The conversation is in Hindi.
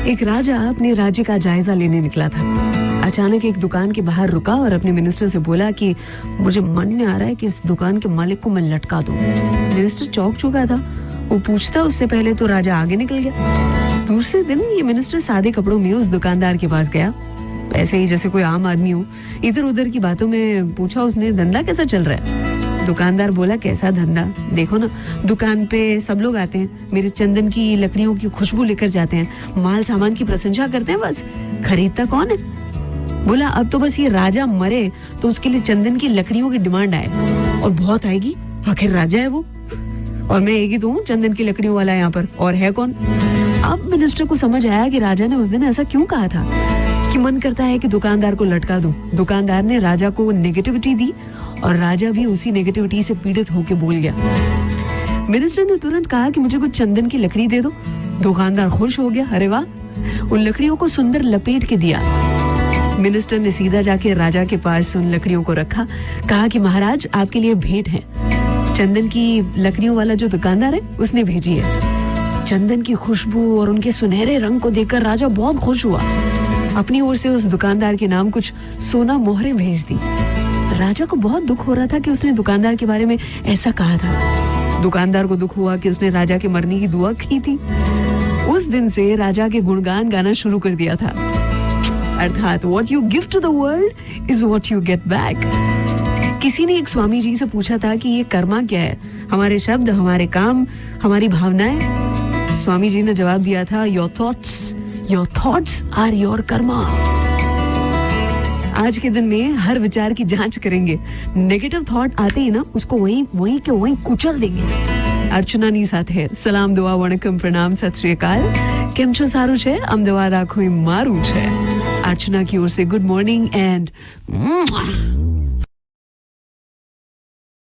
एक राजा अपने राज्य का जायजा लेने निकला था। अचानक एक दुकान के बाहर रुका और अपने मिनिस्टर से बोला कि मुझे मन में आ रहा है कि इस दुकान के मालिक को मैं लटका दूं। मिनिस्टर चौंक चुका था। वो पूछता उससे पहले तो राजा आगे निकल गया। दूसरे दिन ये मिनिस्टर सादे कपड़ों में उस दुकानदार के पास गया, ऐसे ही जैसे कोई आम आदमी हो। इधर उधर की बातों में पूछा उसने, धंधा कैसा चल रहा है? दुकानदार बोला, कैसा धंधा, देखो ना दुकान पे सब लोग आते हैं, मेरे चंदन की लकड़ियों की खुशबू लेकर जाते हैं, माल सामान की प्रशंसा करते हैं, बस खरीदता कौन है? बोला, अब तो बस ये राजा मरे तो उसके लिए चंदन की लकड़ियों की डिमांड आए, और बहुत आएगी, आखिर राजा है वो, और मैं एक ही तो हूँ चंदन की लकड़ियों वाला यहाँ पर, और है कौन? अब मिनिस्टर को समझ आया कि राजा ने उस दिन ऐसा क्यों कहा था कि मन करता है कि दुकानदार को लटका दूं। दुकानदार ने राजा को नेगेटिविटी दी और राजा भी उसी नेगेटिविटी से पीड़ित होकर बोल गया। मिनिस्टर ने तुरंत कहा कि मुझे कुछ चंदन की लकड़ी दे दो। दुकानदार खुश हो गया, अरे वाह, उन लकड़ियों को सुंदर लपेट के दिया। मिनिस्टर ने सीधा जाके राजा के पास उन लकड़ियों को रखा, कहा कि महाराज आपके लिए भेंट है, चंदन की लकड़ियों वाला जो दुकानदार है उसने भेजी है। चंदन की खुशबू और उनके सुनहरे रंग को देखकर राजा बहुत खुश हुआ। अपनी ओर से उस दुकानदार के नाम कुछ सोना मोहरें भेज दी। राजा को बहुत दुख हो रहा था कि उसने दुकानदार के बारे में ऐसा कहा था। दुकानदार को दुख हुआ कि उसने राजा के मरने की दुआ की थी। उस दिन से राजा के गुणगान गाना शुरू कर दिया था, अर्थात what you give to the world is what you get back. किसी ने एक स्वामी जी से पूछा था कि ये कर्मा क्या है? हमारे शब्द, हमारे काम, हमारी भावनाएं। स्वामी जी ने जवाब दिया था, your thoughts are your karma. आज के दिन में हर विचार की जांच करेंगे, नेगेटिव थॉट आते ही ना उसको वहीं के वहीं कुचल देंगे। अर्चना नी સાથે સલામ દુઆ વણકમ પ્રણામ સત શ્રી અકાલ। કેમ છો? સારું છે? અમદાવાદ આખું મારું છે। अर्चना की ओर से गुड मॉर्निंग एंड